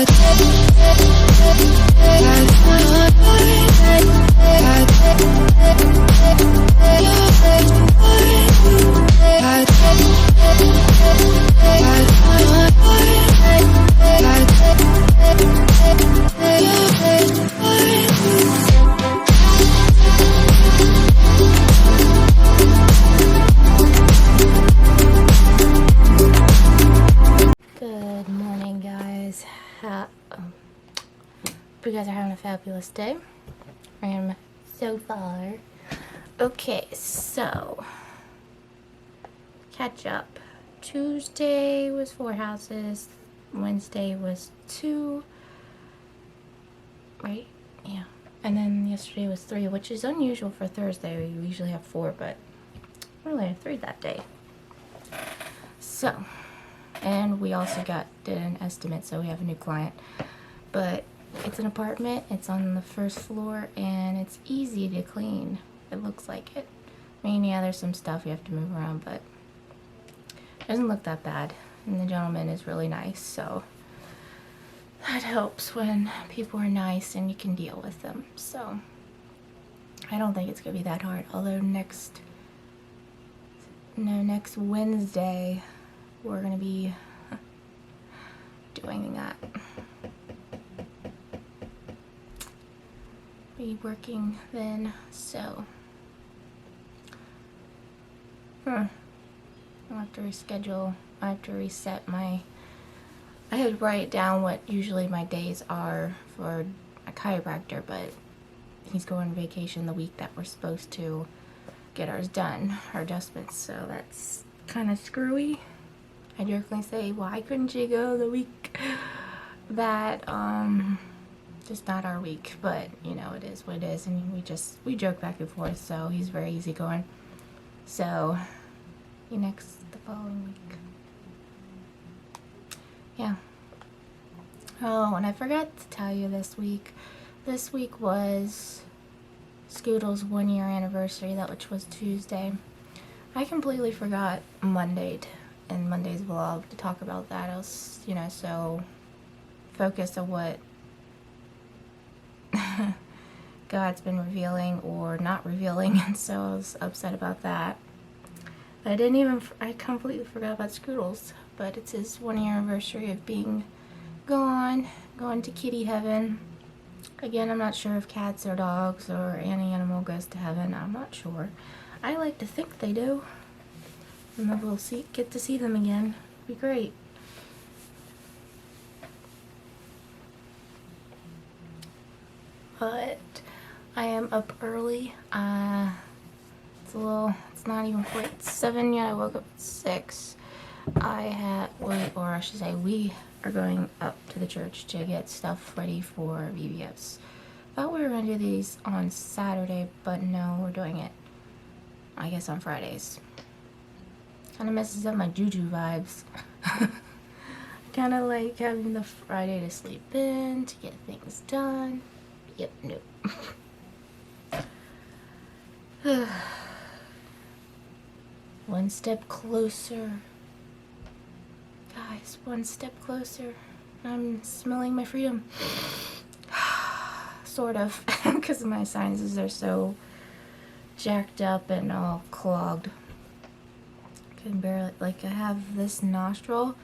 Good morning, guys. You guys are having a fabulous day. I am so far. Okay, so catch up. Tuesday was 4 houses. Wednesday was 2. Right? Yeah. And then yesterday was 3, which is unusual for Thursday. We usually have 4, but we only had 3 that day. So, and we also did an estimate, so we have a new client. But it's an apartment, it's on the first floor, and it's easy to clean. It looks like it. I mean, yeah, there's some stuff you have to move around, but it doesn't look that bad. And the gentleman is really nice, so that helps when people are nice and you can deal with them. So I don't think it's gonna be that hard. Although next Wednesday we're gonna be doing that. Be working then, so I'll have to reschedule. I have to reset my, I had to write down what usually my days are for a chiropractor, but he's going on vacation the week that we're supposed to get ours done, our adjustments, so that's kind of screwy. I jokingly say, why couldn't you go the week that, just not our week, but you know, it is what it is, and we joke back and forth, so he's very easygoing. So, the following week. Yeah. Oh, and I forgot to tell you this week was Scoodle's 1-year anniversary, which was Tuesday. I completely forgot Monday's vlog to talk about that. I was, so focused on what God's been revealing or not revealing, and so I was upset about that. I completely forgot about Scoodles, but it's his 1-year anniversary of being going to kitty heaven. Again, I'm not sure if cats or dogs or any animal goes to heaven. I'm not sure. I like to think they do. And maybe we'll get to see them again. It'd be great. But I am up early. It's not even quite 7 yet. I woke up at 6. We are going up to the church to get stuff ready for VBS. Thought we were going to do these on Saturday, but no, we're doing it, I guess, on Fridays. Kind of messes up my juju vibes. Kind of like having the Friday to sleep in, to get things done. Yep, nope. One step closer. Guys, one step closer. I'm smelling my freedom. Sort of. Because my sinuses are so jacked up and all clogged. I can barely, I have this nostril.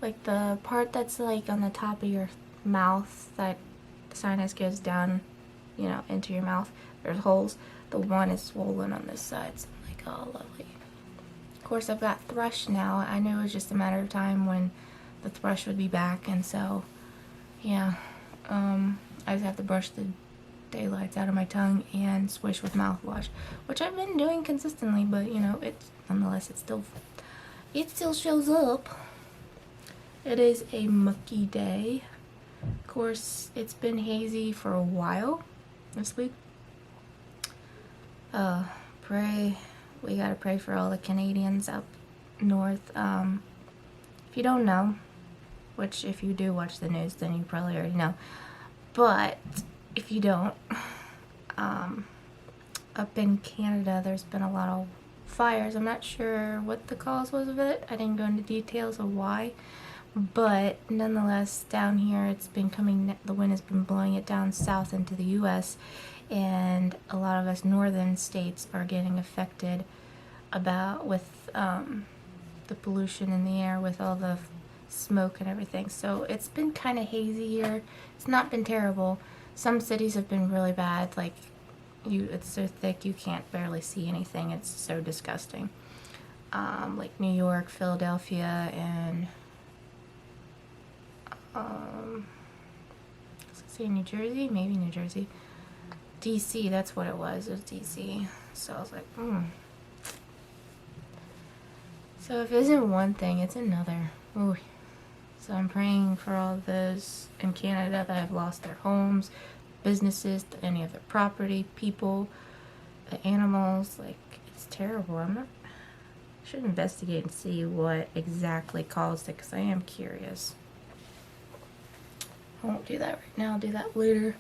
Like the part that's like on the top of your mouth, that the sinus goes down, into your mouth. There's holes. The one is swollen on this side. So I'm like, oh, lovely. Of course, I've got thrush now. I knew it was just a matter of time when the thrush would be back, and so, yeah. I just have to brush the daylights out of my tongue and swish with mouthwash, which I've been doing consistently, but, nonetheless, it still shows up. It is a mucky day. Of course, it's been hazy for a while this week. We gotta pray for all the Canadians up north. If you don't know, which if you do watch the news, then you probably already know, but if you don't, up in Canada, there's been a lot of fires. I'm not sure what the cause was of it. I didn't go into details of why, But nonetheless, down here it's been coming, the wind has been blowing it down south into the US, and a lot of us northern states are getting affected with the pollution in the air, with all the smoke and everything. So it's been kind of hazy here. It's not been terrible. Some cities have been really bad, like it's so thick you can't barely see anything. It's so disgusting. Like New York, Philadelphia, and let's see, New Jersey, maybe New Jersey, DC. That's what it was. It was DC. So I was like, So if it isn't one thing, it's another. Ooh. So I'm praying for all those in Canada that have lost their homes, businesses, any of their property, people, the animals. Like, it's terrible. I should investigate and see what exactly caused it, because I am curious. I won't do that right now. I'll do that later.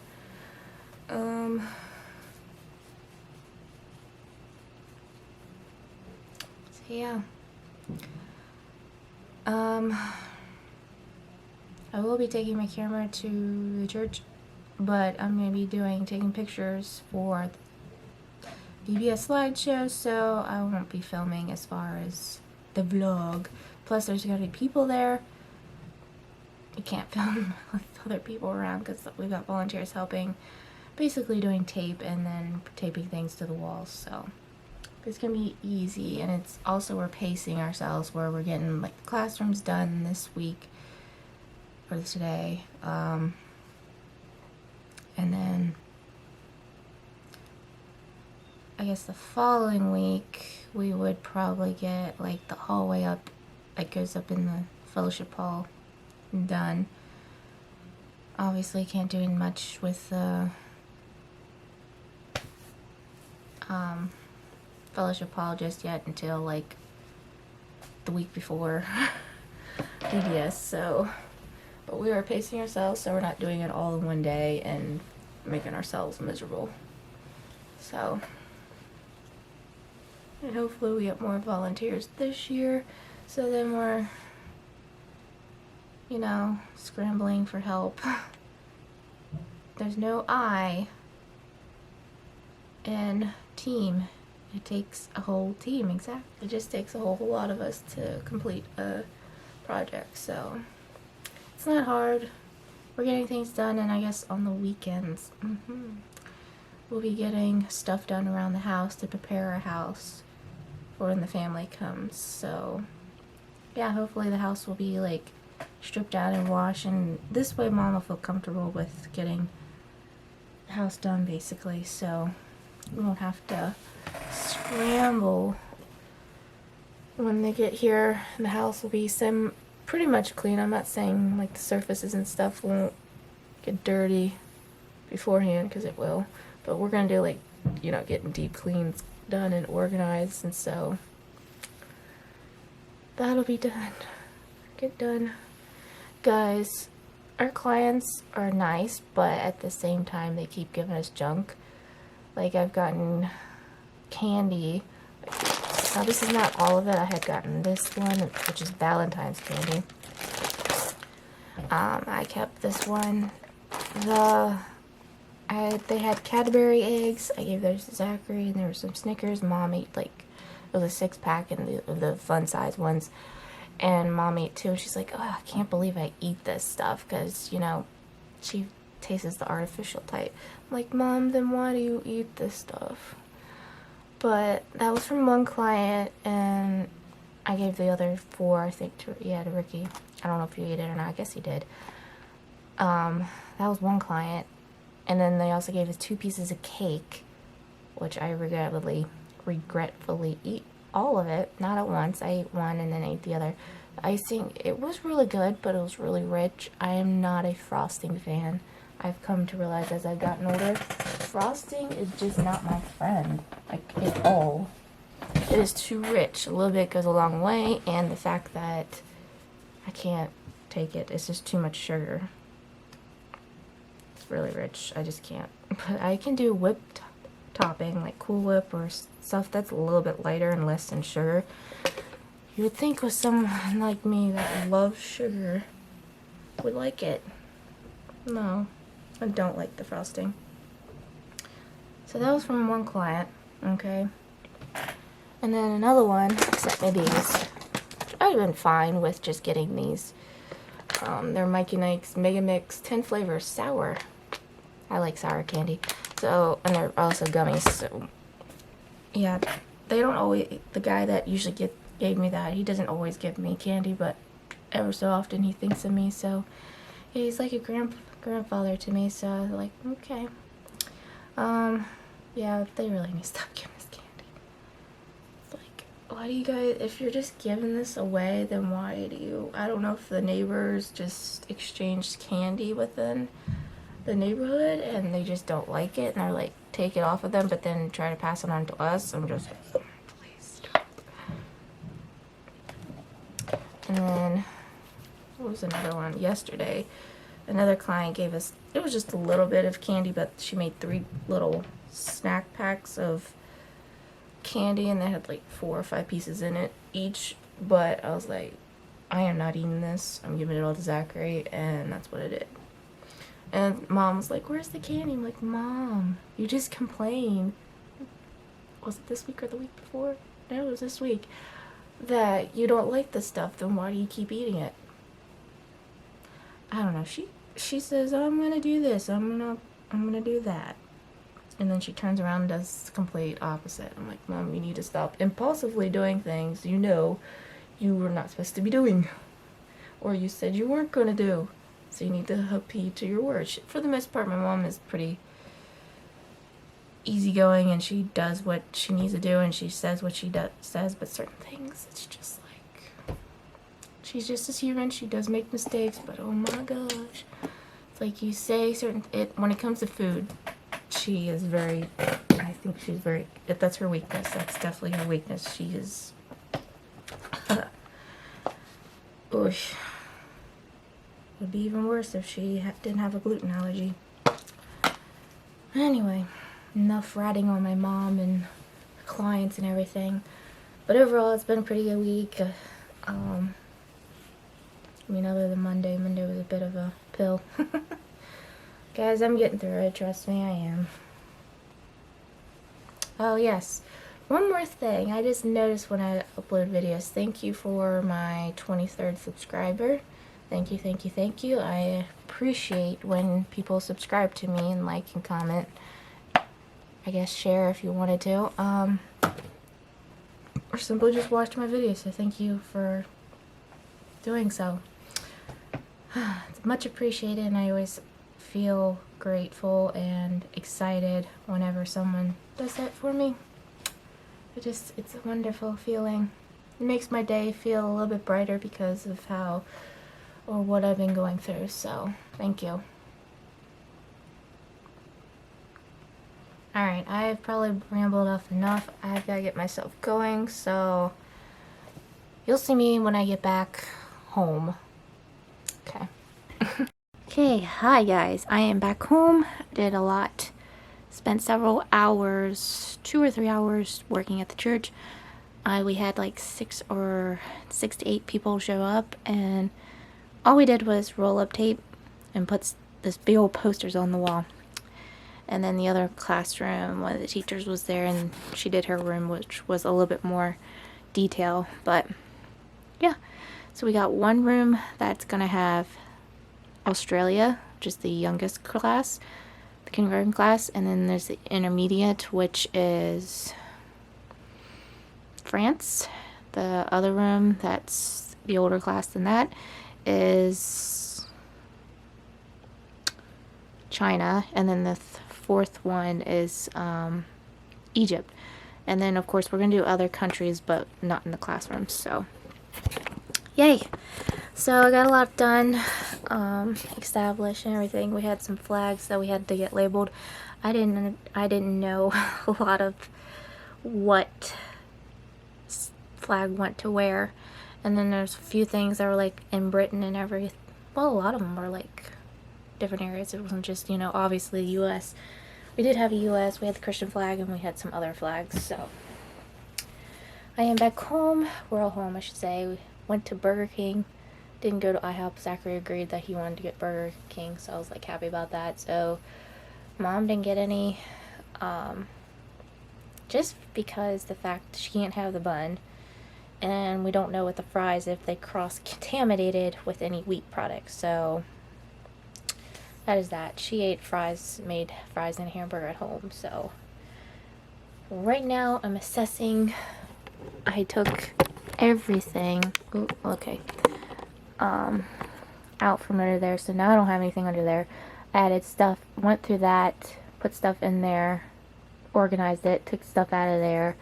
So yeah. I will be taking my camera to the church, but I'm going to be taking pictures for the VBS slideshow, so I won't be filming as far as the vlog. Plus, there's going to be people there. You can't film with other people around because we've got volunteers helping, basically doing tape and then taping things to the walls, so it's going to be easy. And it's also, we're pacing ourselves where we're getting like the classrooms done this week or today, and then I guess the following week we would probably get like the hallway up that goes up in the fellowship hall done. Obviously can't do much with the fellowship hall just yet until like the week before VBS, so but we are pacing ourselves so we're not doing it all in one day and making ourselves miserable. So, and hopefully we get more volunteers this year, so then we're, you know, scrambling for help. There's no I in team. It takes a whole team, exactly. It just takes a whole lot of us to complete a project, so it's not hard. We're getting things done, and I guess on the weekends, we'll be getting stuff done around the house to prepare our house for when the family comes. So yeah, hopefully the house will be like stripped out and washed, and this way Mom will feel comfortable with getting the house done, basically, so we won't have to scramble when they get here. The house will be pretty much clean. I'm not saying like the surfaces and stuff won't get dirty beforehand, because it will, but we're gonna do like, you know, getting deep cleans done and organized, and so that'll be done. Get done. Guys, our clients are nice, but at the same time they keep giving us junk. Like, I've gotten candy. Now this is not all of it. I had gotten this one, which is Valentine's candy. I kept this one. They had Cadbury eggs. I gave those to Zachary, and there were some Snickers. Mom ate like, it was a 6-pack and the fun size ones. And Mom ate too. She's like, oh, I can't believe I eat this stuff, because, you know, she tastes the artificial type. I'm like, Mom, then why do you eat this stuff? But that was from one client, and I gave the other 4, I think, to Ricky. I don't know if he ate it or not. I guess he did. That was one client. And then they also gave us 2 pieces of cake, which I regretfully eat all of it. Not at once. I ate one and then ate the other. The icing, it was really good, but it was really rich. I am not a frosting fan. I've come to realize as I've gotten older, frosting is just not my friend, like, at all. It is too rich. A little bit goes a long way, and the fact that I can't take it, it's just too much sugar. It's really rich. I just can't. But I can do whipped topping, like Cool Whip or stuff that's a little bit lighter and less in sugar. You would think with someone like me that loves sugar would like it. No, I don't like the frosting. So that was from one client, okay? And then another one, except maybe these. I've been fine with just getting these. They're Mikey Mike's Mega Mix 10 flavors sour. I like sour candy. So, and they're also gummies, so yeah, they don't always, the guy that usually gave me that, he doesn't always give me candy, but ever so often he thinks of me, so yeah, he's like a grandfather to me, so I was like, okay. Yeah, they really need to stop giving us candy. It's like, why do you guys, if you're just giving this away, then why do you, I don't know if the neighbors just exchanged candy within the neighborhood and they just don't like it and they're like, take it off of them, but then try to pass it on to us. I'm just like, please stop. And then, what was another one? Yesterday, another client gave us, it was just a little bit of candy, but she made 3 little snack packs of candy and they had like 4 or 5 pieces in it each, but I was like, I am not eating this. I'm giving it all to Zachary, and that's what it is. And Mom was like, where's the candy? I'm like, Mom, you just complain. Was it this week or the week before? No, it was this week. That you don't like the stuff, then why do you keep eating it? I don't know. She says, oh, I'm gonna do this. I'm gonna do that. And then she turns around and does the complete opposite. I'm like, Mom, you need to stop impulsively doing things you know you were not supposed to be doing. Or you said you weren't gonna do. So you need to heed to your words. For the most part, my mom is pretty easygoing and she does what she needs to do and she says what she says, but certain things, it's just like, she's just as human. She does make mistakes, but oh my gosh. It's like you say when it comes to food, she is very, I think she's very, that's her weakness. That's definitely her weakness. She is, oosh. Would be even worse if she didn't have a gluten allergy. Anyway, enough ratting on my mom and clients and everything. But overall, it's been a pretty good week. I mean, other than Monday. Monday was a bit of a pill. Guys, I'm getting through it. Trust me, I am. Oh, yes. One more thing. I just noticed when I upload videos. Thank you for my 23rd subscriber. Thank you, thank you, thank you. I appreciate when people subscribe to me and like and comment. I guess share if you wanted to. Or simply just watch my videos. So thank you for doing so. It's much appreciated and I always feel grateful and excited whenever someone does that for me. It's a wonderful feeling. It makes my day feel a little bit brighter because of what I've been going through, so thank you. Alright, I've probably rambled off enough. I've got to get myself going, so you'll see me when I get back home. Okay. Okay, hi guys. I am back home. Did a lot. Spent several hours, 2 or 3 hours working at the church. We had like 6 to 8 people show up, and all we did was roll up tape and put this big old posters on the wall. And then the other classroom, one of the teachers was there and she did her room, which was a little bit more detail. But yeah, so we got one room that's gonna have Australia, just the youngest class, the kindergarten class, and then there's the intermediate, which is France. The other room, that's the older class than that, is China, and then the fourth one is Egypt. And then of course we're gonna do other countries, but not in the classrooms. So yay. So I got a lot done, established and everything. We had some flags that we had to get labeled. I didn't know a lot of what flag went to where. And then there's a few things that were like in Britain and well, a lot of them were like different areas. It wasn't just, obviously U.S. We did have a U.S., we had the Christian flag, and we had some other flags, so I am back home. We're all home, I should say. We went to Burger King. Didn't go to IHOP. Zachary agreed that he wanted to get Burger King, so I was like happy about that. So Mom didn't get any, just because the fact she can't have the bun, and we don't know with the fries if they cross-contaminated with any wheat products. So that is that. She ate fries, made fries and hamburger at home. So right now I'm assessing. I took everything, ooh, okay, out from under there, so now I don't have anything under there. I added stuff, went through that, put stuff in there, organized it, took stuff out of there.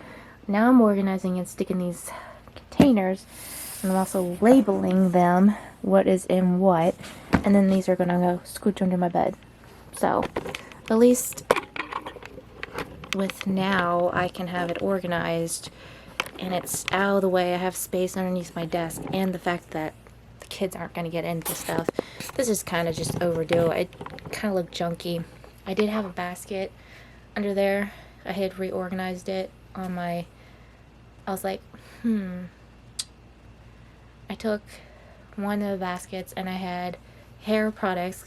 Now I'm organizing and sticking these containers, and I'm also labeling them, what is in what, and then these are gonna go scooch under my bed. So at least with now I can have it organized and it's out of the way. I have space underneath my desk, and the fact that the kids aren't going to get into stuff. This is kind of just overdue. It kind of looked junky. I did have a basket under there. I had reorganized it on my, I was like, I took one of the baskets and I had hair products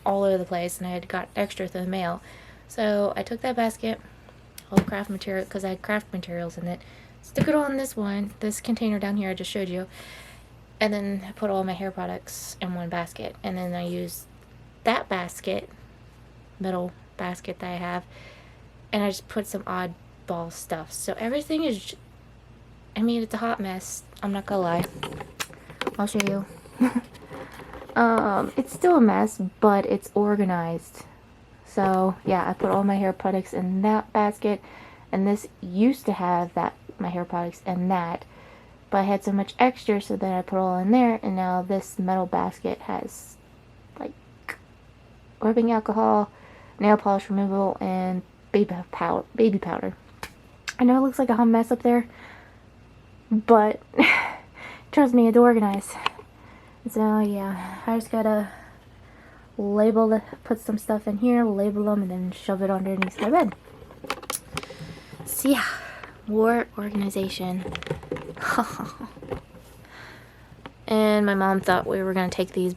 all over the place, and I had got extra through the mail. So I took that basket, all the craft material, because I had craft materials in it, stuck it on this one, this container down here I just showed you, and then I put all my hair products in one basket. And then I used that basket, metal basket that I have, and I just put some oddball stuff. So everything is, I mean, it's a hot mess. I'm not gonna lie. I'll show you. It's still a mess, but it's organized. So yeah, I put all my hair products in that basket, and this used to have that, my hair products and that, but I had so much extra, so then I put all in there, and now this metal basket has like rubbing alcohol, nail polish removal, and baby powder. I know it looks like a hot mess up there, but trust me, it's organized. So yeah, I just gotta label it, put some stuff in here, label them, and then shove it underneath my bed. So yeah, more organization. And my mom thought we were gonna take these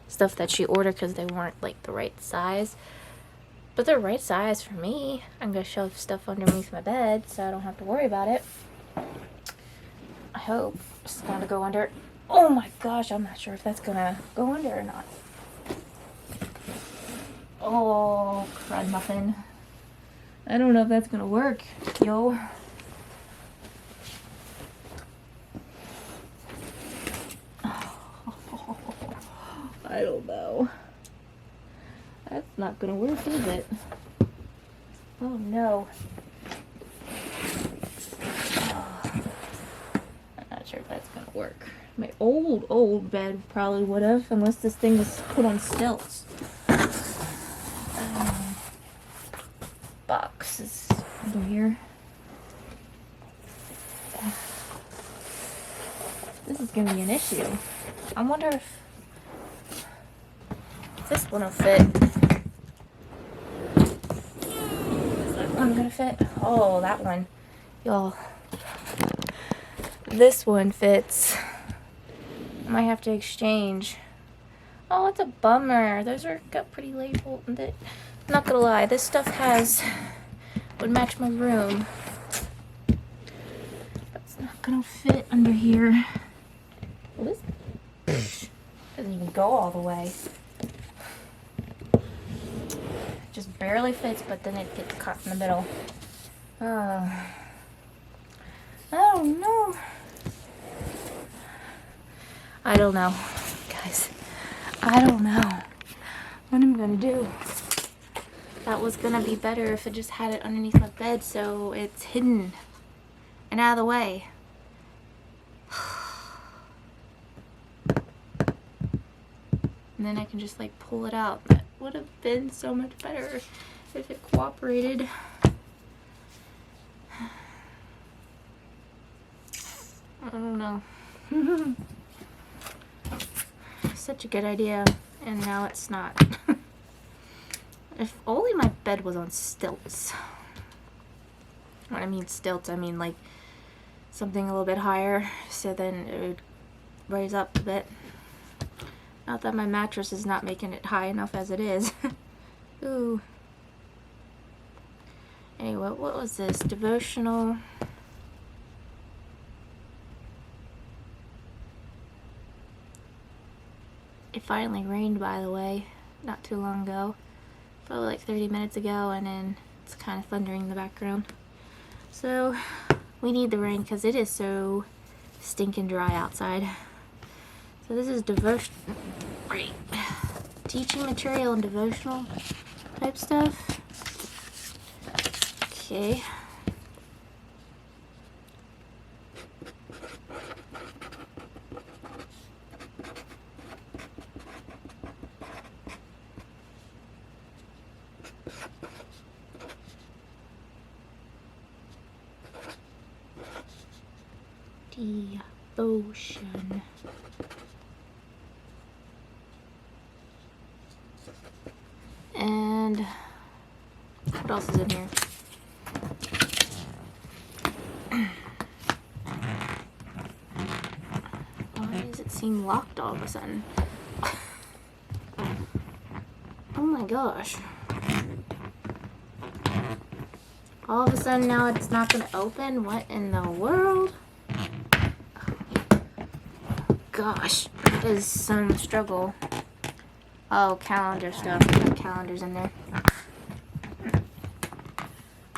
stuff that she ordered because they weren't like the right size, but they're right size for me. I'm gonna shove stuff underneath my bed so I don't have to worry about it. I hope it's gonna go under. Oh my gosh, I'm not sure if that's gonna go under or not. Oh, crud muffin. I don't know if that's gonna work, yo. I don't know. That's not gonna work, is it? Oh no. I'm not sure if that's gonna work. My old bed probably would have, unless this thing was put on stilts. Box is under here. This is gonna be an issue. I wonder if this one will fit. Is that one gonna fit? Oh, that one. Y'all. This one fits. I might have to exchange. Oh, it's a bummer. Those are got pretty labeled. I'm not gonna lie, this stuff would match my room. That's not gonna fit under here. Well, this doesn't even go all the way. Just barely fits, but then it gets caught in the middle. I don't know. I don't know, guys. I don't know what I'm gonna do. That was gonna be better if I just had it underneath my bed so it's hidden and out of the way. And then I can just like pull it out. That would have been so much better if it cooperated. I don't know. Such a good idea, and now it's not. If only my bed was on stilts. When I mean stilts, I mean like something a little bit higher, so then it would raise up a bit. Not that my mattress is not making it high enough as it is. Ooh. Anyway, what was this? Devotional. It finally rained, by the way, not too long ago. Probably like 30 minutes ago, and then it's kind of thundering in the background. So we need the rain because it is so stinking dry outside. So this is devotion, right? Teaching material and devotional type stuff. Okay. Devotion. And what else is in here? Why does it seem locked all of a sudden? Oh my gosh. All of a sudden now it's not going to open? What in the world? Gosh, that is some struggle. Oh, calendar stuff. Calendars in there.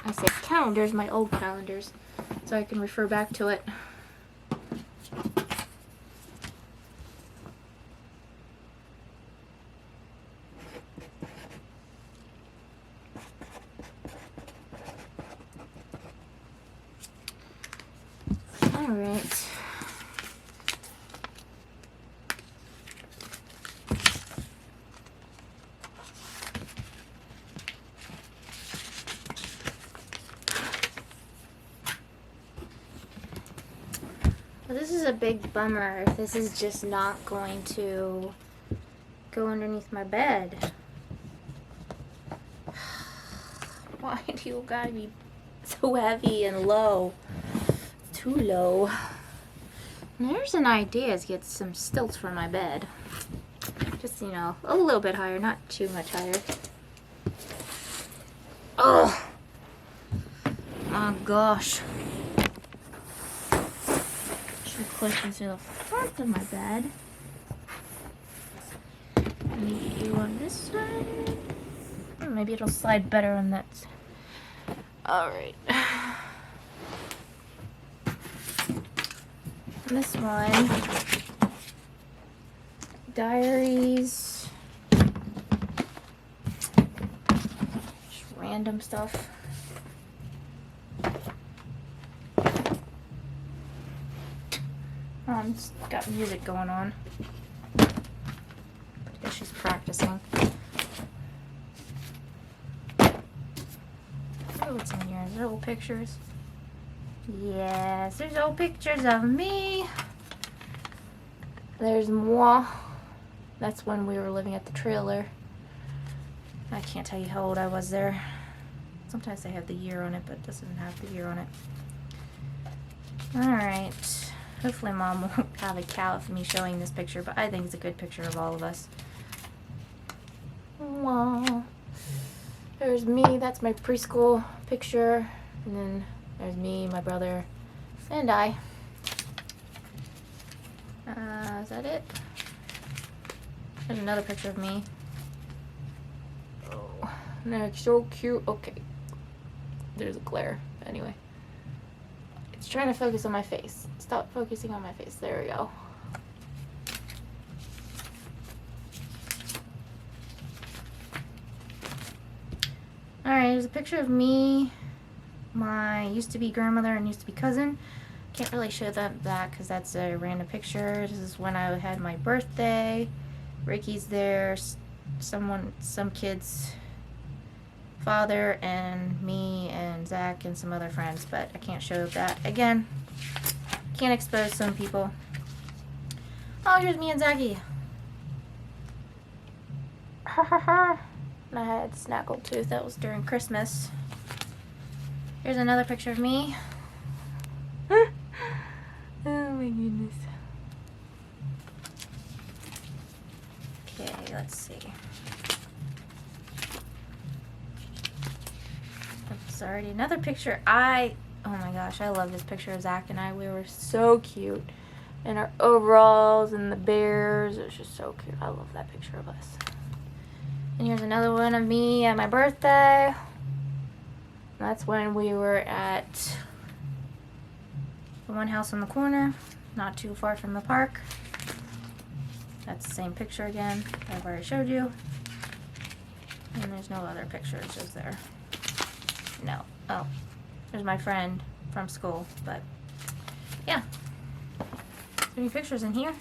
I say calendars, my old calendars, so I can refer back to it. All right. This is a big bummer if this is just not going to go underneath my bed. Why do you gotta be so heavy and low? Too low. There's an idea to get some stilts for my bed. Just, you know, a little bit higher, not too much higher. Oh my gosh. Close into the front of my bed. Maybe you on this side. Maybe it'll slide better on that side. Alright. This one. Diaries. Just random stuff. Mom's got music going on. I guess she's practicing. Oh, what's in here? Is there old pictures? Yes, there's old pictures of me. There's moi. That's when we were living at the trailer. I can't tell you how old I was there. Sometimes they have the year on it, but it doesn't have the year on it. Alright. Hopefully Mom won't have a cow for me showing this picture, but I think it's a good picture of all of us. Wow. There's me, that's my preschool picture. And then there's me, my brother, and I. Is that it? There's another picture of me. Oh, that's so cute. Okay. There's a glare. Anyway. It's trying to focus on my face. Stop focusing on my face. There we go. Alright, there's a picture of me, my used-to-be grandmother and used-to-be cousin. Can't really show that because that's a random picture. This is when I had my birthday. Ricky's there. Some kid's father, and me and Zach and some other friends, but I can't show that. Again, can't expose some people. Oh, here's me and Zachy. Ha ha ha. I had Snaggletooth. That was during Christmas. Here's another picture of me. Oh my goodness. Okay, let's see. It's already another picture. Oh my gosh, I love this picture of Zach and I. We were so cute. In our overalls and the bears. It was just so cute. I love that picture of us. And here's another one of me at my birthday. That's when we were at the one house on the corner, not too far from the park. That's the same picture again I've already showed you. And there's no other pictures, is there? No. Oh, there's my friend from school, but yeah. Any pictures in here?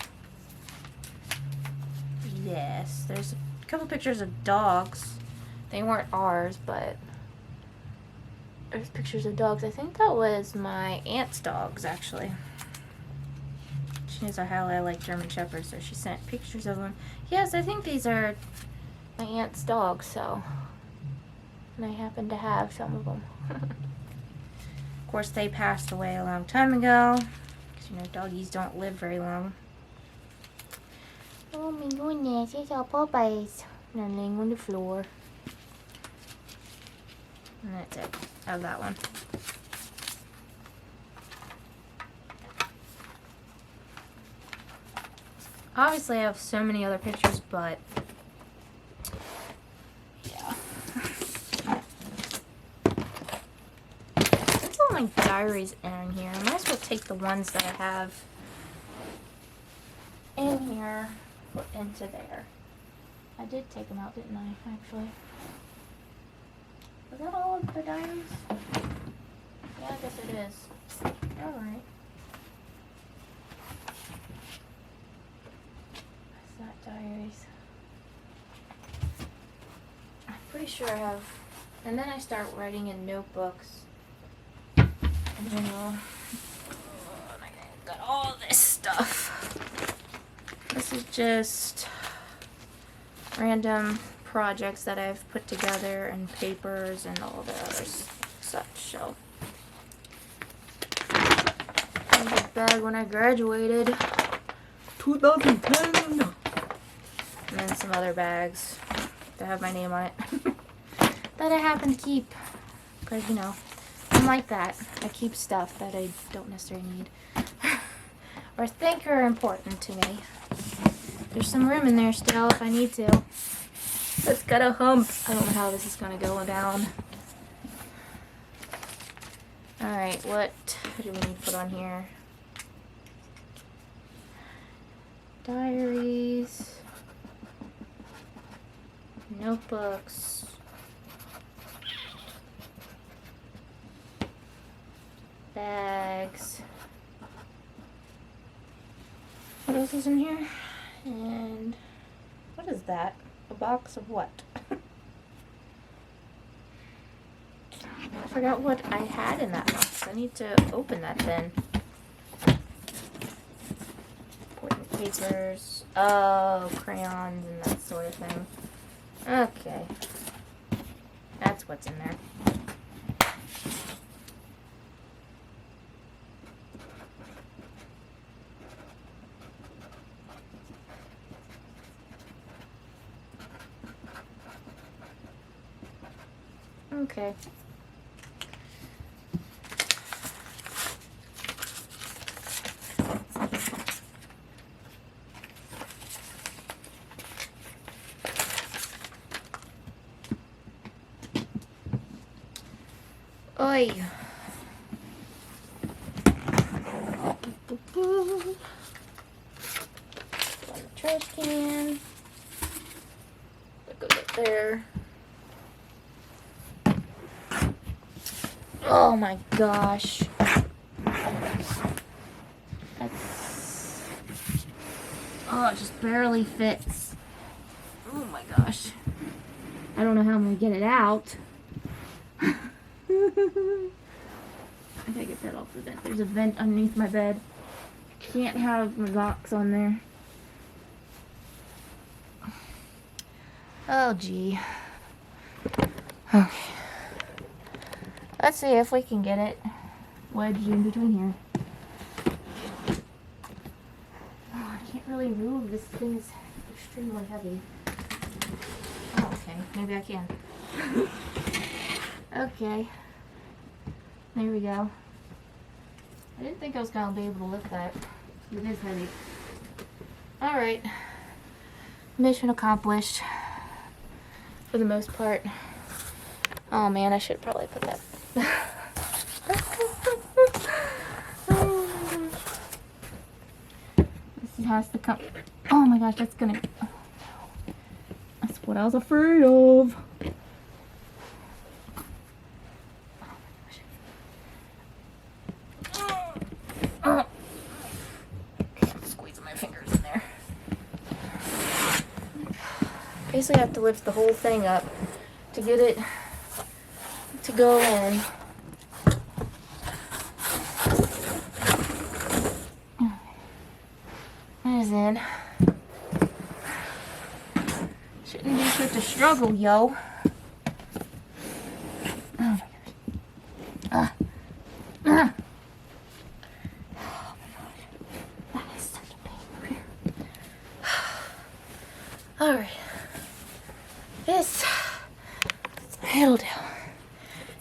Yes, there's a couple pictures of dogs. They weren't ours, but there's pictures of dogs. I think that was my aunt's dogs, actually. She knows how I like German Shepherds, so she sent pictures of them. Yes, I think these are my aunt's dogs, so. And I happen to have some of them. Of course, they passed away a long time ago. Because, you know, doggies don't live very long. Oh my goodness, it's our Popeyes. They're laying on the floor. And that's it. Of that one. Obviously, I have so many other pictures, but yeah. There's all my diaries in here. I might as well take the ones that I have in here, put into there. I did take them out, didn't I, actually? Was that all of the diaries? Yeah, I guess it is. Alright. That's not diaries. I'm pretty sure I have. And then I start writing in notebooks. And then I got all this stuff. This is just random projects that I've put together and papers and all the other such. So, I was bag when I graduated, 2010. And then some other bags that have my name on it that I happen to keep because, you know, I'm like that. I keep stuff that I don't necessarily need or think are important to me. There's some room in there still if I need to. It's got a hump. I don't know how this is going to go down. Alright, what do we need to put on here? Diaries. Notebooks. Bags. What else is in here? And what is that? A box of what? I forgot what I had in that box. I need to open that then. Important papers. Oh, crayons and that sort of thing. Okay. That's what's in there. Okay. Oi. Put on the trash can. That goes up there. Oh my gosh. That's... Oh, it just barely fits. Oh my gosh. I don't know how I'm going to get it out. I gotta get that off the vent. There's a vent underneath my bed. Can't have my box on there. Oh, gee. Okay. Let's see if we can get it wedged in between here. Oh, I can't really move. This thing is extremely heavy. Oh, okay. Maybe I can. Okay. There we go. I didn't think I was going to be able to lift that. It is heavy. Alright. Mission accomplished. For the most part. Oh man, I should probably put that. This has to come. Oh my gosh, that's gonna. Oh, no. That's what I was afraid of. Squeezing my fingers in there. Basically, I have to lift the whole thing up to get it to go in. That is in. Shouldn't be such a struggle, yo. Oh my gosh. Oh my gosh. That is such a pain. Alright. This. It'll do.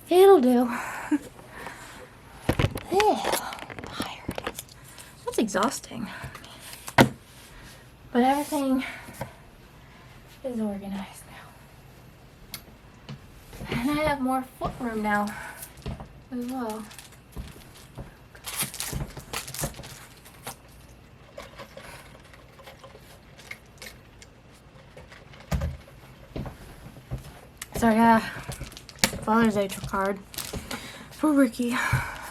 It'll do. Yeah, I'm tired. That's exhausting. But everything is organized now. And I have more foot room now as well. So I got Father's Day card for Ricky.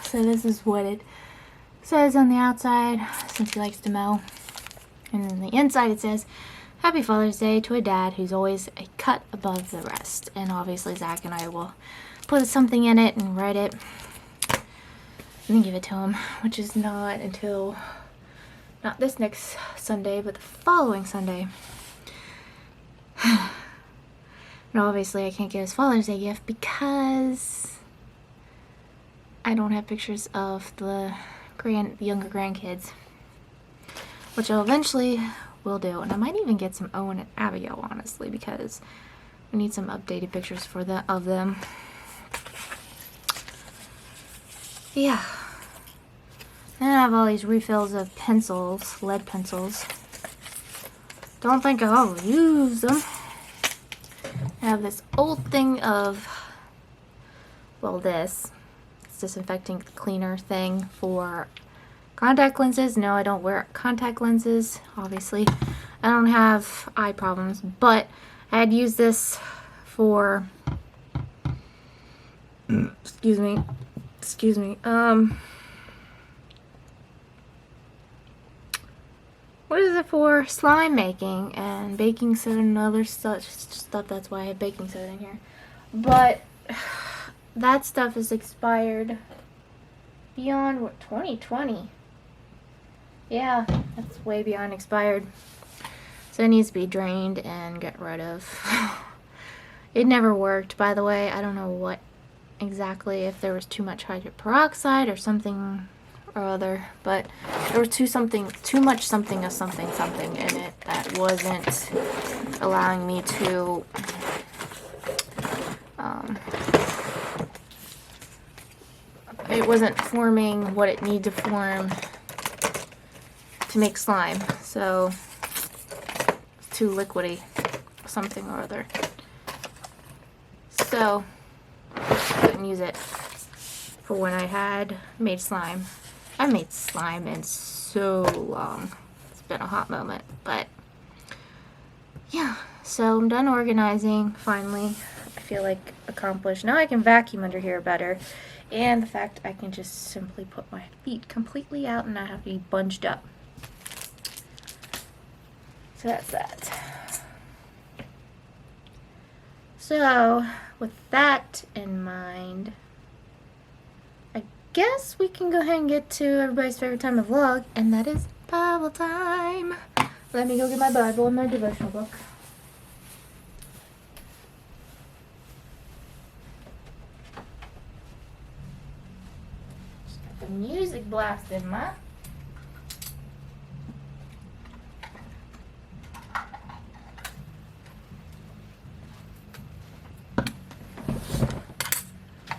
So this is what it says on the outside, since he likes to mow. And then the inside it says, Happy Father's Day to a dad who's always a cut above the rest. And obviously Zach and I will put something in it and write it and then give it to him, which is not until, not this next Sunday, but the following Sunday. And obviously I can't get his Father's Day gift because I don't have pictures of the younger grandkids, which I eventually will do. And I might even get some Owen and Abigail, honestly, because we need some updated pictures of them. Yeah. Then I have all these refills of pencils, lead pencils. Don't think I'll use them. I have this old thing of, well, this. It's disinfecting cleaner thing for contact lenses. No, I don't wear contact lenses, obviously. I don't have eye problems, but I had used this for, excuse me, what is it for? Slime making and baking soda and other such stuff. That's why I have baking soda in here. But that stuff is expired beyond, what, 2020? Yeah, that's way beyond expired. So it needs to be drained and get rid of. It never worked, by the way. I don't know what exactly, if there was too much hydrogen peroxide or something or other, but there was too much something of something in it that wasn't allowing me to it wasn't forming what it needed to form to make slime, so it's too liquidy, something or other. So I couldn't use it for when I had made slime. I haven't made slime in so long. It's been a hot moment, but yeah. So I'm done organizing, finally. I feel like accomplished. Now I can vacuum under here better. And the fact I can just simply put my feet completely out and not have to be bunged up. So that's that. So with that in mind, I guess we can go ahead and get to everybody's favorite time of vlog, and that is Bible time. Let me go get my Bible and my devotional book. music blasting, ma.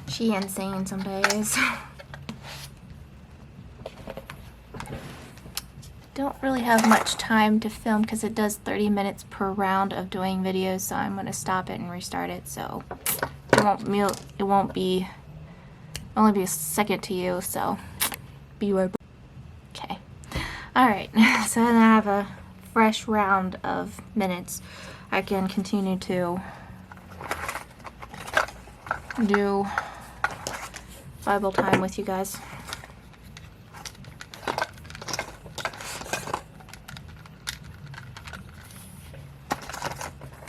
She insane some days. Don't really have much time to film because it does 30 minutes per round of doing videos, so I'm going to stop it and restart it, so it won't be only be a second to you, so be right back. Okay. Alright, so then I have a fresh round of minutes. I can continue to do Bible time with you guys.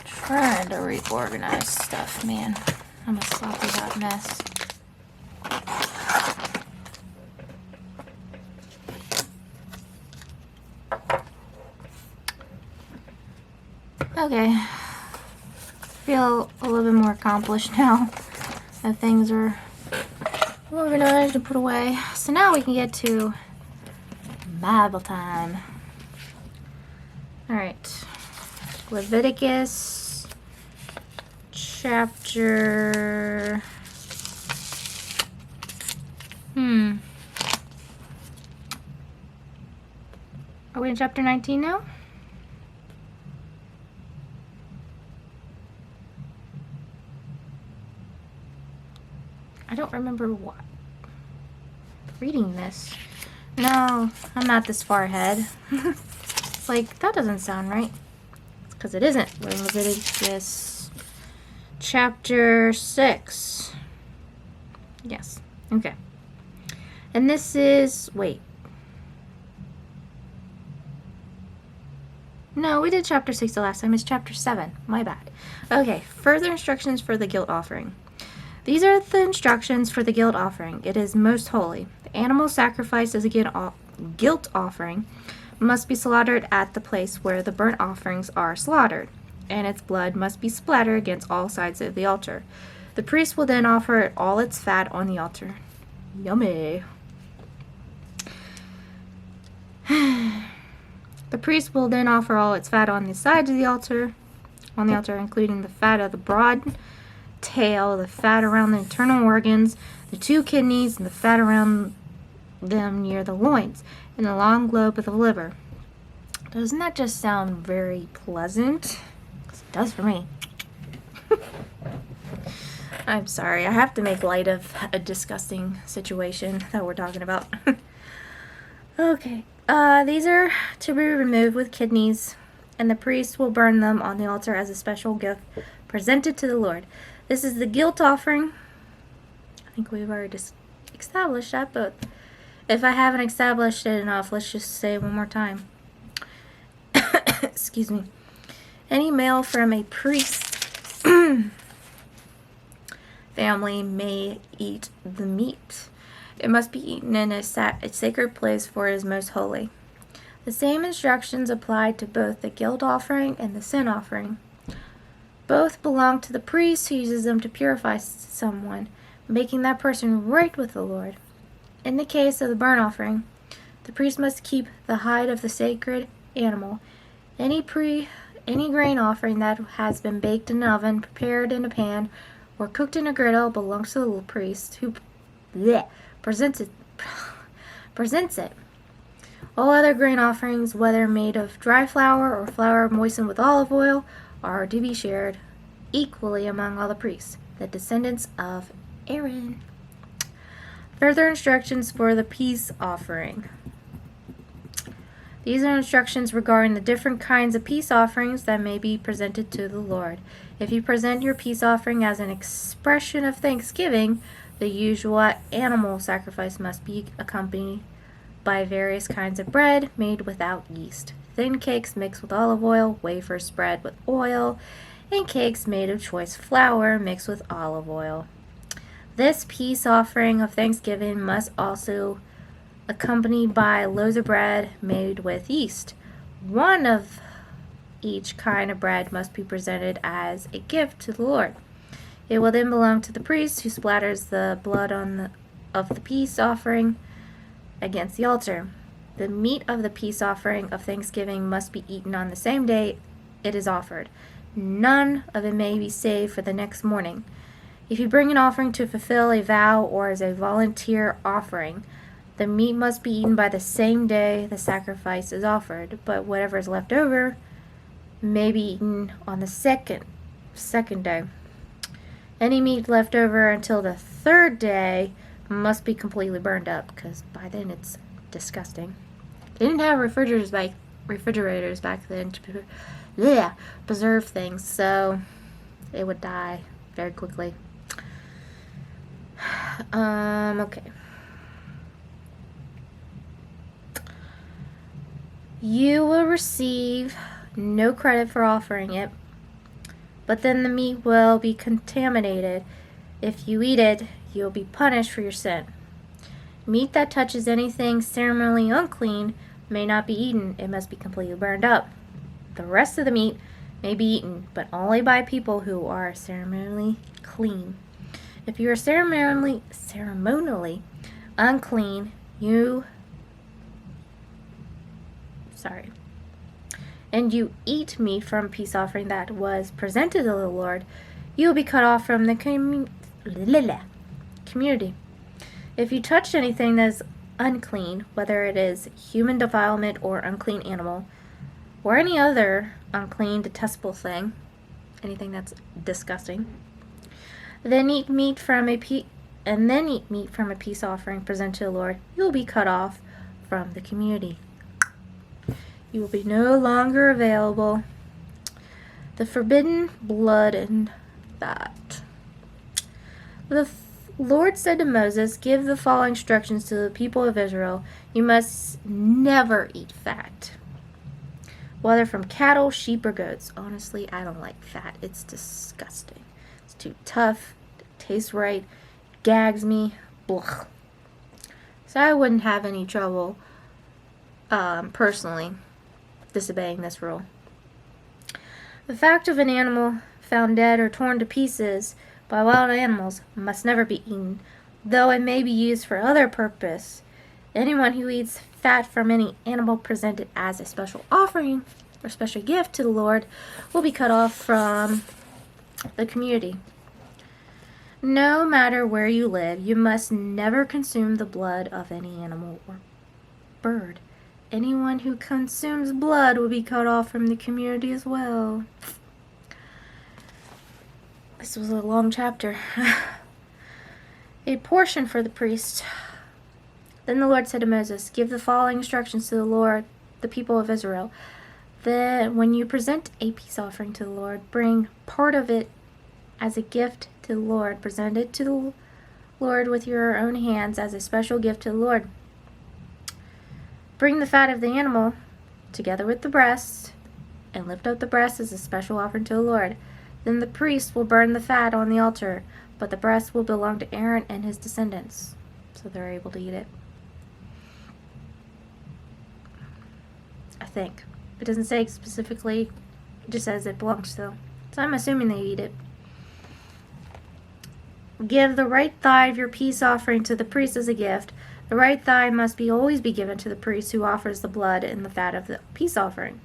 Trying to reorganize stuff, man. I'm a sloppy hot mess. Okay. Feel a little bit more accomplished now that things are organized and put away. So now we can get to Bible time. Alright. Leviticus chapter... Are we in chapter 19 now? I don't remember what. Reading this. No, I'm not this far ahead. It's like, that doesn't sound right. It's because it isn't. We're in Leviticus chapter 6. Yes. Okay. And this is, wait. No, we did chapter 6 the last time. It's chapter 7. My bad. Okay, further instructions for the guilt offering. These are the instructions for the guilt offering. It is most holy. The animal sacrificed as a guilt offering must be slaughtered at the place where the burnt offerings are slaughtered, and its blood must be splattered against all sides of the altar. The priest will then offer all its fat on the altar. Yummy. The priest will then offer all its fat on the sides of the altar, including the fat of the broad tail, the fat around the internal organs, the 2 kidneys, and the fat around them near the loins, and the long lobe of the liver. Doesn't that just sound very pleasant? 'Cause it does for me. I'm sorry, I have to make light of a disgusting situation that we're talking about. Okay, these are to be removed with kidneys, and the priest will burn them on the altar as a special gift presented to the Lord. This is the guilt offering. I think we've already established that, but if I haven't established it enough, let's just say it one more time. Excuse me. Any male from a priest family may eat the meat. It must be eaten in a sacred place, for it is most holy. The same instructions apply to both the guilt offering and the sin offering. Both belong to the priest who uses them to purify someone, making that person right with the Lord. In the case of the burnt offering, the priest must keep the hide of the sacred animal. Any grain offering that has been baked in an oven, prepared in a pan, or cooked in a griddle belongs to the priest who presents it. All other grain offerings, whether made of dry flour or flour moistened with olive oil, are to be shared equally among all the priests, the descendants of Aaron. Further instructions for the peace offering. These are instructions regarding the different kinds of peace offerings that may be presented to the Lord. If you present your peace offering as an expression of thanksgiving, the usual animal sacrifice must be accompanied by various kinds of bread made without yeast, thin cakes mixed with olive oil, wafers spread with oil, and cakes made of choice flour mixed with olive oil. This peace offering of thanksgiving must also accompanied by loaves of bread made with yeast. One of each kind of bread must be presented as a gift to the Lord. It will then belong to the priest, who splatters the blood of the peace offering against the altar. The meat of the peace offering of thanksgiving must be eaten on the same day it is offered. None of it may be saved for the next morning. If you bring an offering to fulfill a vow or as a volunteer offering, the meat must be eaten by the same day the sacrifice is offered, but whatever is left over may be eaten on the second day. Any meat left over until the third day must be completely burned up, because by then it's disgusting. They didn't have refrigerators back then to preserve things, so it would die very quickly. Okay. You will receive no credit for offering it, but then the meat will be contaminated. If you eat it, you'll be punished for your sin. Meat that touches anything ceremonially unclean may not be eaten. It must be completely burned up. The rest of the meat may be eaten, but only by people who are ceremonially clean. If you are ceremonially unclean, and you eat meat from a peace offering that was presented to the Lord, you will be cut off from the community. If you touch anything that is unclean, whether it is human defilement or unclean animal, or any other unclean, detestable thing, anything that's disgusting, then eat meat from a peace offering presented to the Lord, you will be cut off from the community. You will be no longer available. The forbidden blood and fat. The Lord said to Moses, "Give the following instructions to the people of Israel. You must never eat fat, whether from cattle, sheep, or goats." Honestly, I don't like fat. It's disgusting. It's too tough. It tastes right. Gags me. Blech. So I wouldn't have any trouble, personally, disobeying this rule. The fat of an animal found dead or torn to pieces by wild animals must never be eaten, though it may be used for other purpose. Anyone who eats fat from any animal presented as a special offering or special gift to the Lord will be cut off from the community. No matter where you live, you must never consume the blood of any animal or bird. Anyone who consumes blood will be cut off from the community as well. This was a long chapter. A portion for the priest. Then the Lord said to Moses, "Give the following instructions to the Lord, the people of Israel. Then when you present a peace offering to the Lord, bring part of it as a gift to the Lord. Present it to the Lord with your own hands as a special gift to the Lord. Bring the fat of the animal together with the breast and lift up the breast as a special offering to the Lord. Then the priest will burn the fat on the altar, but the breast will belong to Aaron and his descendants." So they're able to eat it. I think. It doesn't say specifically, it just says it belongs to them. So I'm assuming they eat it. Give the right thigh of your peace offering to the priest as a gift. The right thigh must always be given to the priest who offers the blood and the fat of the peace offering.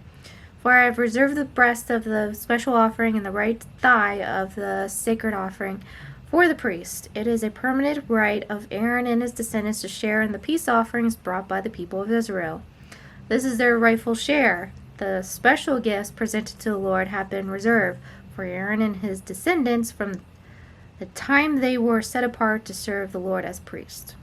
For I have reserved the breast of the special offering and the right thigh of the sacred offering for the priest. It is a permanent right of Aaron and his descendants to share in the peace offerings brought by the people of Israel. This is their rightful share. The special gifts presented to the Lord have been reserved for Aaron and his descendants from the time they were set apart to serve the Lord as priests.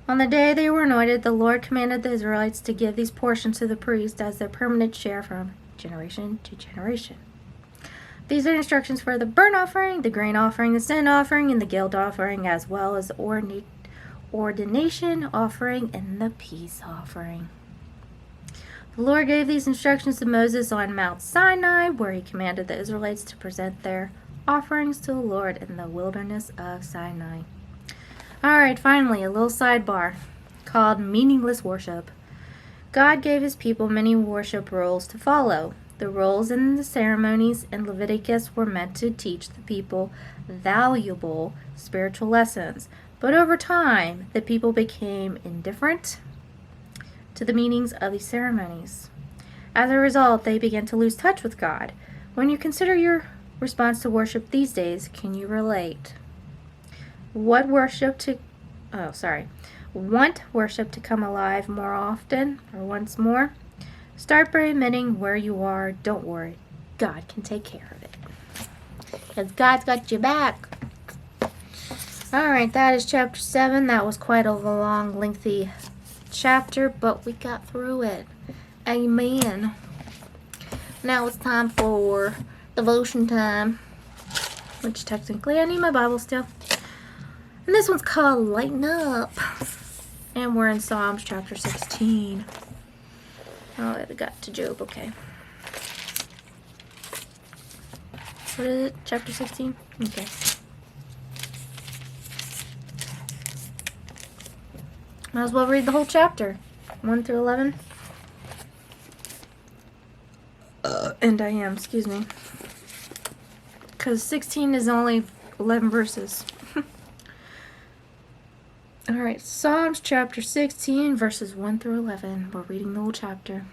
On the day they were anointed, the Lord commanded the Israelites to give these portions to the priest as their permanent share from generation to generation. These are instructions for the burnt offering, the grain offering, the sin offering, and the guilt offering, as well as the ordination offering and the peace offering. The Lord gave these instructions to Moses on Mount Sinai, where he commanded the Israelites to present their offerings to the Lord in the wilderness of Sinai. Alright, finally, a little sidebar called meaningless worship. God gave his people many worship rules to follow. The rules and the ceremonies in Leviticus were meant to teach the people valuable spiritual lessons. But over time, the people became indifferent to the meanings of these ceremonies. As a result, they began to lose touch with God. When you consider your response to worship these days, can you relate? Want worship to come alive more often or once more? Start by admitting where you are. Don't worry. God can take care of it. Because God's got your back. Alright, that is chapter 7. That was quite a long, lengthy chapter, but we got through it. Amen. Now it's time for devotion time, which technically I need my Bible still. And this one's called Lighten Up. And we're in Psalms chapter 16. Oh, I got to Job, okay. What is it? Chapter 16? Okay. Might as well read the whole chapter. 1 through 11. And I am, excuse me. Because 16 is only 11 verses. Alright, Psalms chapter 16, verses 1 through 11. We're reading the whole chapter.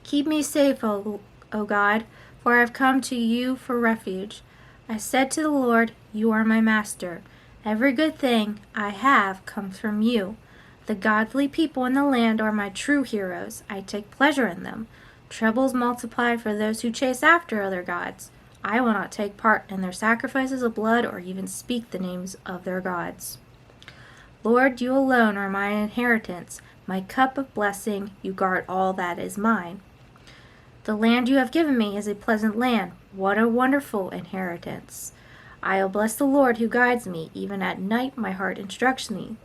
Keep me safe, O God, for I have come to you for refuge. I said to the Lord, you are my master. Every good thing I have comes from you. The godly people in the land are my true heroes. I take pleasure in them. Troubles multiply for those who chase after other gods. I will not take part in their sacrifices of blood or even speak the names of their gods. Lord, you alone are my inheritance, my cup of blessing. You guard all that is mine. The land you have given me is a pleasant land. What a wonderful inheritance. I will bless the Lord who guides me. Even at night my heart instructs me.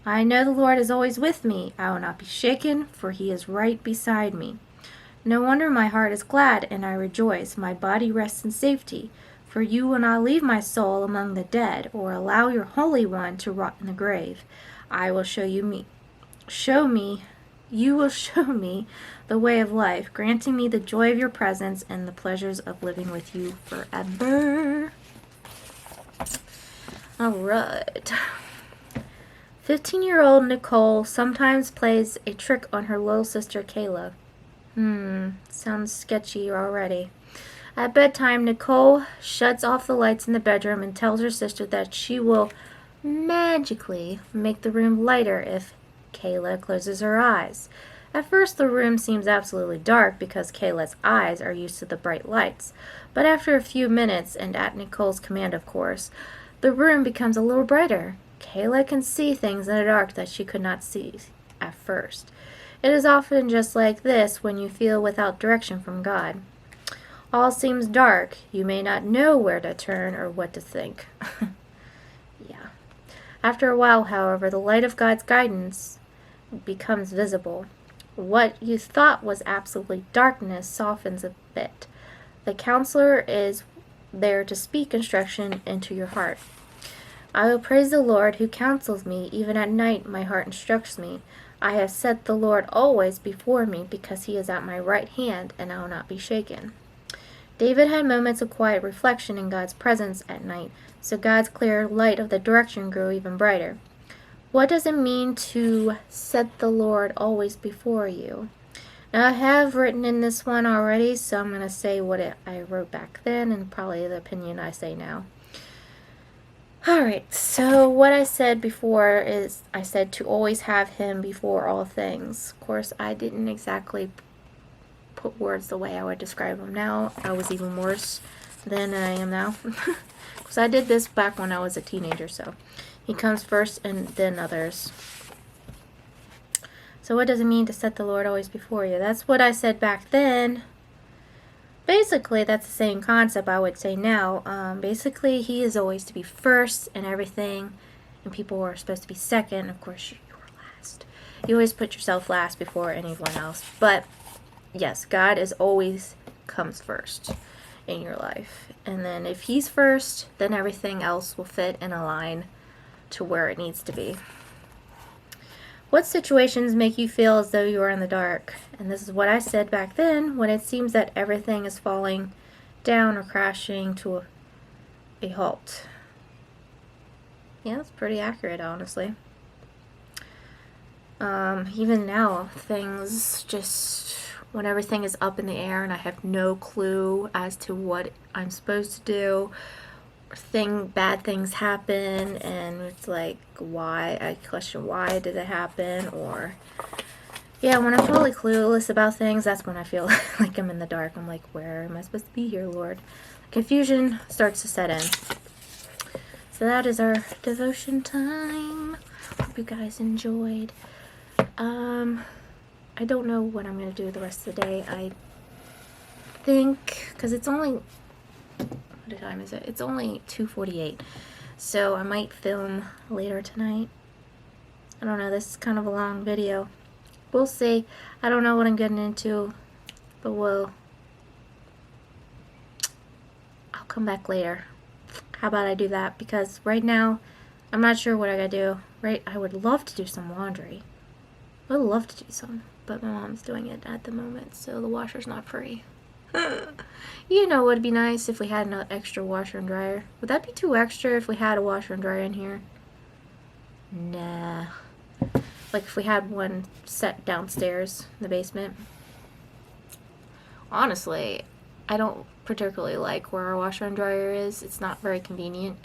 I know the Lord is always with me. I will not be shaken, for he is right beside me. No wonder my heart is glad and I rejoice. My body rests in safety. For you will not leave my soul among the dead, or allow your Holy One to rot in the grave. You will show me the way of life, granting me the joy of your presence and the pleasures of living with you forever. Alright. 15-year-old Nicole sometimes plays a trick on her little sister Kayla. Sounds sketchy already. At bedtime, Nicole shuts off the lights in the bedroom and tells her sister that she will magically make the room lighter if Kayla closes her eyes. At first, the room seems absolutely dark because Kayla's eyes are used to the bright lights. But after a few minutes, and at Nicole's command, of course, the room becomes a little brighter. Kayla can see things in the dark that she could not see at first. It is often just like this when you feel without direction from God. All seems dark. You may not know where to turn or what to think. Yeah. After a while, however, the light of God's guidance becomes visible. What you thought was absolutely darkness softens a bit. The counselor is there to speak instruction into your heart. I will praise the Lord who counsels me. Even at night my heart instructs me. I have set the Lord always before me because he is at my right hand, and I will not be shaken. David had moments of quiet reflection in God's presence at night, so God's clear light of the direction grew even brighter. What does it mean to set the Lord always before you? Now, I have written in this one already, so I'm going to say what I wrote back then and probably the opinion I say now. Alright, so what I said before is I said to always have him before all things. Of course, I didn't exactly put words the way I would describe him now. I was even worse than I am now. Because I did this back when I was a teenager, so he comes first and then others. So what does it mean to set the Lord always before you? That's what I said back then. Basically, that's the same concept I would say now. Basically, he is always to be first in everything, and people are supposed to be second. Of course, you are last. You always put yourself last before anyone else. But, yes, God is always comes first in your life. And then if he's first, then everything else will fit and align to where it needs to be. What situations make you feel as though you are in the dark? And this is what I said back then, when it seems that everything is falling down or crashing to a halt. Yeah, that's pretty accurate, honestly. Even now, things just, when everything is up in the air and I have no clue as to what I'm supposed to do, bad things happen, and it's like, why? I question why did it happen, or yeah, when I'm totally clueless about things, that's when I feel like I'm in the dark. I'm like, where am I supposed to be here, Lord? Confusion starts to set in. So that is our devotion time. Hope you guys enjoyed. I don't know what I'm going to do the rest of the day. I think, because it's only, what time is it? It's only 2:48. So I might film later tonight. I don't know, this is kind of a long video. We'll see. I don't know what I'm getting into, but I'll come back later. How about I do that? Because right now, I'm not sure what I gotta do. Right? I would love to do some laundry. I would love to do some, but my mom's doing it at the moment, so the washer's not free. You know, it would be nice if we had an extra washer and dryer. Would that be too extra if we had a washer and dryer in here? Nah. Like if we had one set downstairs in the basement. Honestly, I don't particularly like where our washer and dryer is. It's not very convenient.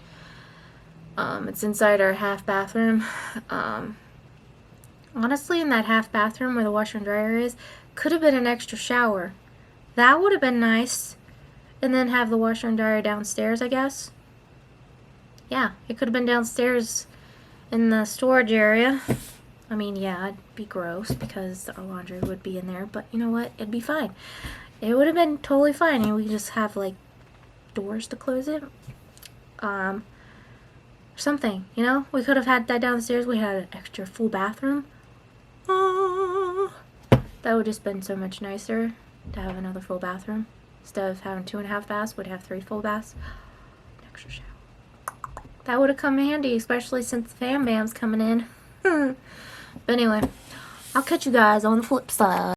It's inside our half bathroom. Honestly, in that half bathroom where the washer and dryer is, could have been an extra shower. That would have been nice. And then have the washer and dryer downstairs, I guess. Yeah, it could have been downstairs in the storage area. I mean, yeah, it'd be gross because our laundry would be in there, but you know what? It'd be fine. It would have been totally fine, and we just have, like, doors to close it. Something, you know? We could have had that downstairs. We had an extra full bathroom. That would just been so much nicer to have another full bathroom. Instead of having 2.5 baths, we'd have 3 full baths. An extra shower. That would have come handy, especially since Fam Bam's coming in. But anyway, I'll catch you guys on the flip side.